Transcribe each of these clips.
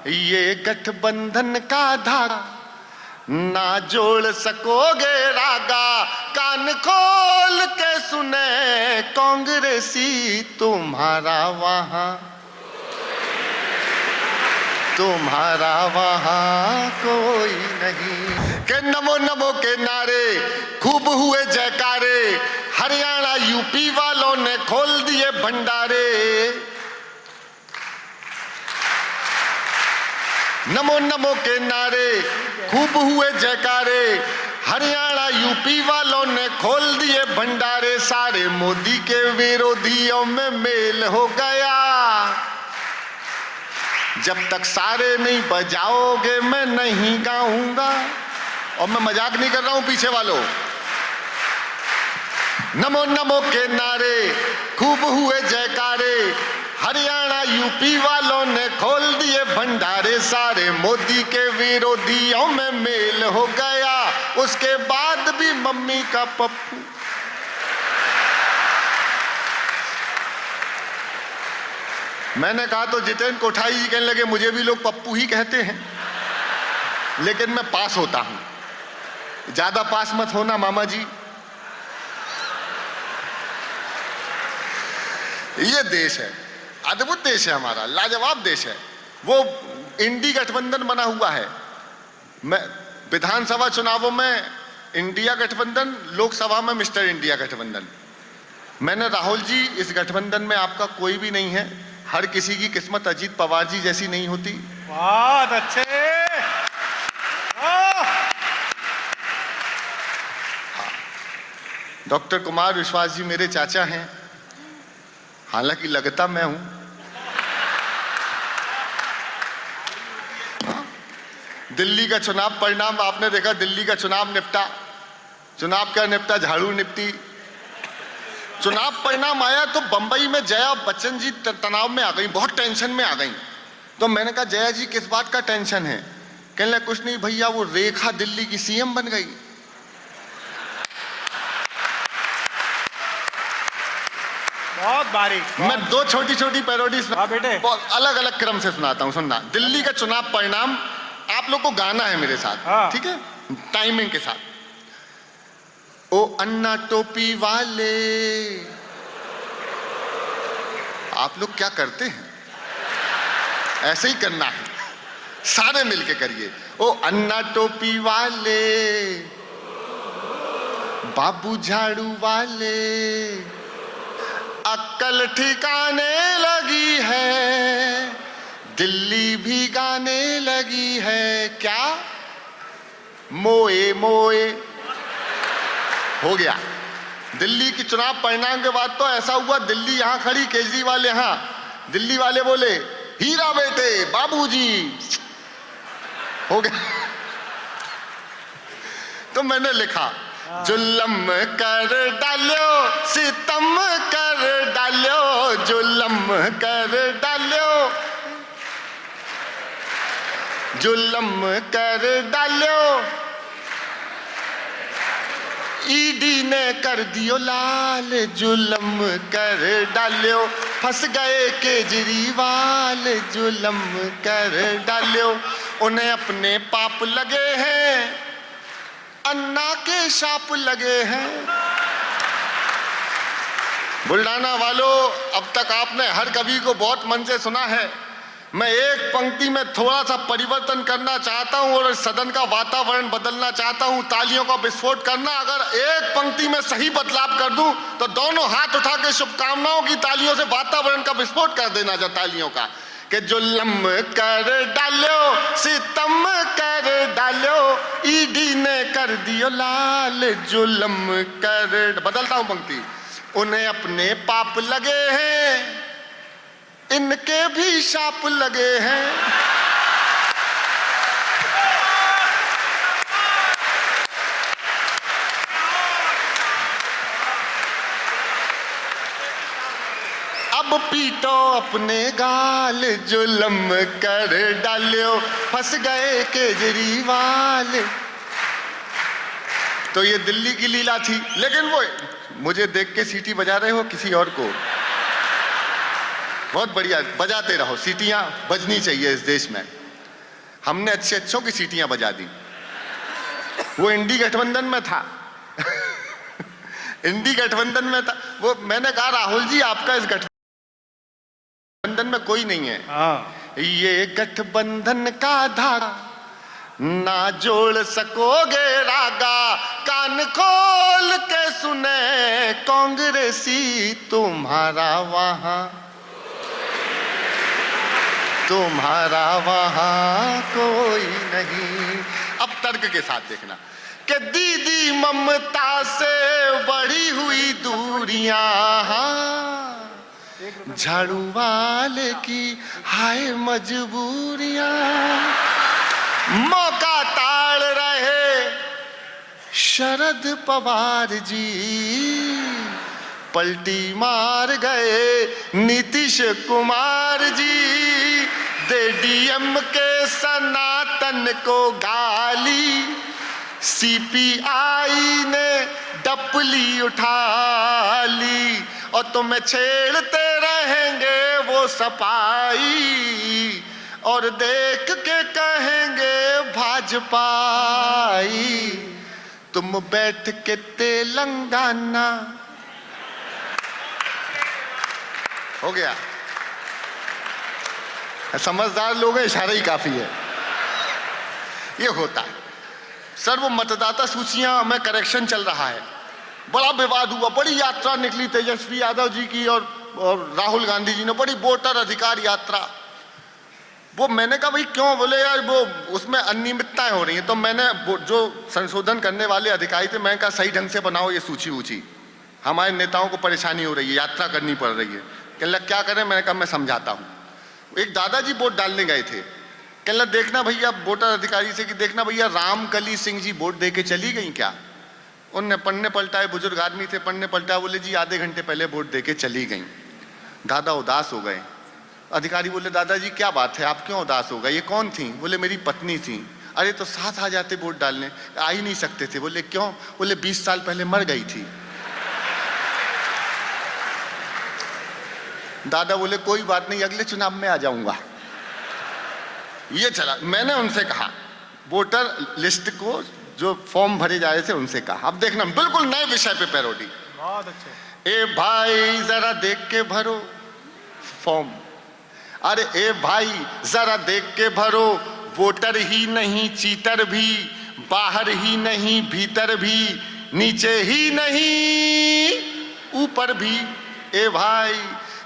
ये गठबंधन का धागा ना जोड़ सकोगे रागा, कान खोल के सुने कांग्रेसी तुम्हारा वहां कोई नहीं। के नमो नमो के नारे खूब हुए जयकारे, हरियाणा यूपी वालों ने खोल दिए भंडारे। नमो नमो के नारे खूब हुए जयकारे, हरियाणा यूपी वालों ने खोल दिए भंडारे। सारे मोदी के विरोधियों में मेल हो गया, जब तक सारे नहीं बजाओगे मैं नहीं गाऊंगा। और मैं मजाक नहीं कर रहा हूं पीछे वालों। नमो नमो के नारे खूब हुए जयकारे, हरियाणा यूपी वालों ने खोल दिए भंडारे। सारे मोदी के विरोधियों में मेल हो गया, उसके बाद भी मम्मी का पप्पू। मैंने कहा तो जितेंद्र कोठारी जी कहने लगे मुझे भी लोग पप्पू ही कहते हैं, लेकिन मैं पास होता हूं। ज्यादा पास मत होना मामा जी। ये देश है, अद्भुत देश है हमारा, लाजवाब देश है। वो इंडी गठबंधन बना हुआ है। मैं विधानसभा चुनावों में इंडिया गठबंधन, लोकसभा में मिस्टर इंडिया गठबंधन। मैंने राहुल जी इस गठबंधन में आपका कोई भी नहीं है। हर किसी की किस्मत अजीत पवार जी जैसी नहीं होती। बहुत अच्छे। डॉक्टर कुमार विश्वास जी मेरे चाचा हैं, हालांकि लगता मैं हूं। दिल्ली का चुनाव परिणाम आपने देखा, दिल्ली का चुनाव निपटा। चुनाव क्या निपटा, झाड़ू निपटी। चुनाव परिणाम आया तो बंबई में जया बच्चन जी तनाव में आ गई, बहुत टेंशन में आ गई। तो मैंने कहा जया जी किस बात का टेंशन है? कहने लगे कुछ नहीं भैया, वो रेखा दिल्ली की सीएम बन गई। बहुत बारीक। मैं दो छोटी छोटी पैरोडी बेटे अलग अलग क्रम से सुनाता हूं, सुनना। दिल्ली का चुनाव परिणाम, आप लोग को गाना है मेरे साथ, ठीक है, टाइमिंग के साथ। ओ अन्ना टोपी वाले, आप लोग क्या करते हैं? ऐसे ही करना है, सारे मिलके करिए। ओ अन्ना टोपी वाले, बाबू झाड़ू वाले, अक्कल ठिकाने लगी है, दिल्ली भी गाने लगी है। क्या मोए मोए हो गया। दिल्ली की चुनाव परिणाम के बाद तो ऐसा हुआ, दिल्ली यहां खड़ी, केजरीवाल यहां, दिल्ली वाले बोले हीरा बेटे बाबूजी, हो गया। तो मैंने लिखा जुल्म कर डालो, सितम कर डालो, जुल्म कर डालो, जुल्म कर डालो, ईडी ने कर दियो लाल, जुल्म कर डालो, फंस गए केजरीवाल, जुल्म कर डालो। उन्हें अपने पाप लगे हैं, अन्ना के शाप लगे हैं। बुल्डाना वालों, अब तक आपने हर कवि को बहुत मन से सुना है। मैं एक पंक्ति में थोड़ा सा परिवर्तन करना चाहता हूं और सदन का वातावरण बदलना चाहता हूं, तालियों का विस्फोट करना। अगर एक पंक्ति में सही बदलाव कर दूं तो दोनों हाथ उठा के शुभकामनाओं की तालियों से वातावरण का विस्फोट कर देना चाहिए, तालियों का। कि जुल्म कर डालो, सितम कर डालो, ईडी ने कर दियो लाल, जुल्म कर। बदलता हूं पंक्ति। उन्हें अपने पाप लगे हैं, इनके भी शाप लगे हैं। अब पीटो अपने गाल, जुल्म कर डालो, फंस गए केजरीवाल। तो ये दिल्ली की लीला थी, लेकिन वो मुझे देख के सीटी बजा रहे हो किसी और को, बहुत बढ़िया, बजाते रहो, सीटियां बजनी चाहिए इस देश में। हमने अच्छे अच्छों की सीटियां बजा दी। वो इंडी गठबंधन में था इंडी गठबंधन में था वो। मैंने कहा राहुल जी आपका इस गठबंधन में कोई नहीं है। हाँ। ये गठबंधन का धागा ना जोड़ सकोगे रागा, कान खोल के सुने कांग्रेसी तुम्हारा वहां कोई नहीं। अब तर्क के साथ देखना कि दीदी ममता से बढ़ी हुई दूरियां, झाड़ू वाले की हाय मजबूरियां, मौका ताड़ रहे शरद पवार जी, पलटी मार गए नीतीश कुमार जी, दे डीएम के सनातन को गाली, सीपीआई ने डपली उठा ली, और तुम्हें छेड़ते रहेंगे वो सपाई, और देख के कहेंगे भाजपाई, तुम बैठ के तेलंगाना। हो गया, समझदार लोग हैं, इशारा ही काफी है। ये होता है सर। वो मतदाता सूचियां में करेक्शन चल रहा है, बड़ा विवाद हुआ, बड़ी यात्रा निकली तेजस्वी यादव जी की और राहुल गांधी जी ने, बड़ी वोटर अधिकार यात्रा। वो मैंने कहा भाई क्यों? बोले यार वो उसमें अनियमितताएं हो रही हैं। तो मैंने जो संशोधन करने वाले अधिकारी थे, मैंने कहा सही ढंग से बनाओ ये सूची ऊंची, हमारे नेताओं को परेशानी हो रही है, यात्रा करनी पड़ रही है। कहने लगा क्या करें? मैंने कहा मैं समझाता हूँ। एक दादाजी वोट डालने गए थे, कहने लगा देखना भैया वोटर अधिकारी से कि देखना भैया रामकली सिंह जी वोट दे के चली गई क्या? उनने पन्ने पलटाए, बुजुर्ग आदमी थे, पन्ने पलटाए, बोले जी आधे घंटे पहले वोट दे के चली गई। दादा उदास हो गए। अधिकारी बोले दादाजी क्या बात है, आप क्यों उदास हो गए? ये कौन थी? बोले मेरी पत्नी थी। अरे तो साथ आ जाते वोट डालने। आ ही नहीं सकते थे। बोले क्यों? बोले 20 साल पहले मर गई थी। दादा बोले कोई बात नहीं, अगले चुनाव में आ जाऊंगा। ये चला। मैंने उनसे कहा, वोटर लिस्ट को जो फॉर्म भरे जा रहे थे उनसे कहा, अब देखना बिल्कुल नए विषय पे पैरोडी। बहुत अच्छे। ए भाई जरा देख के भरो फॉर्म। अरे ए भाई जरा देख के भरो, वोटर ही नहीं चीटर भी, बाहर ही नहीं भीतर भी, नीचे ही नहीं ऊपर भी। ए भाई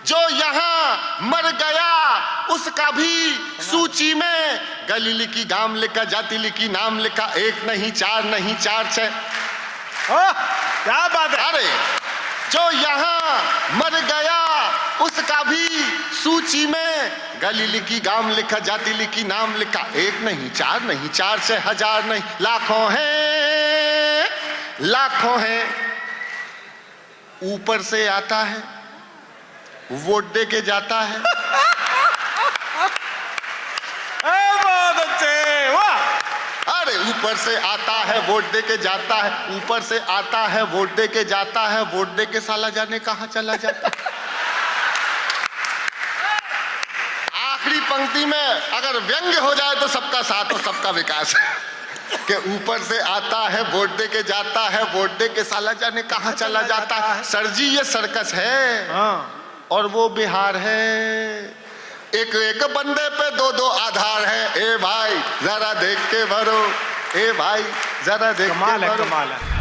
जो यहाँ मर गया उसका भी सूची में गली लिखी, गांव लिखा, जाति लिखी, नाम लिखा, 1 नहीं 4 नहीं 4 6। क्या बात है। अरे जो यहाँ मर गया उसका भी सूची में गली लिखी, गांव लिखा, जाति लिखी, नाम लिखा, 1 नहीं 4 नहीं 4 6 1000 नहीं, लाखों हैं लाखों हैं। ऊपर से आता है, वोट दे के जाता है। बहुत अच्छे, वाह। अरे ऊपर से आता है, वोट दे के जाता है, ऊपर से आता है, वोट दे के जाता है, वोट दे के साला जाने कहां चला जाता है। आखिरी पंक्ति में अगर व्यंग्य हो जाए तो सबका साथ और सबका विकास कि ऊपर से आता है, वोट दे के जाता है, वोट दे के साला जाने कहां चला जाता है। सर जी ये सर्कस है। हाँ। और वो बिहार है। एक एक बंदे पे 2 आधार है। ए भाई जरा देख के भरो, ए भाई जरा देख के भरो। कमाल है।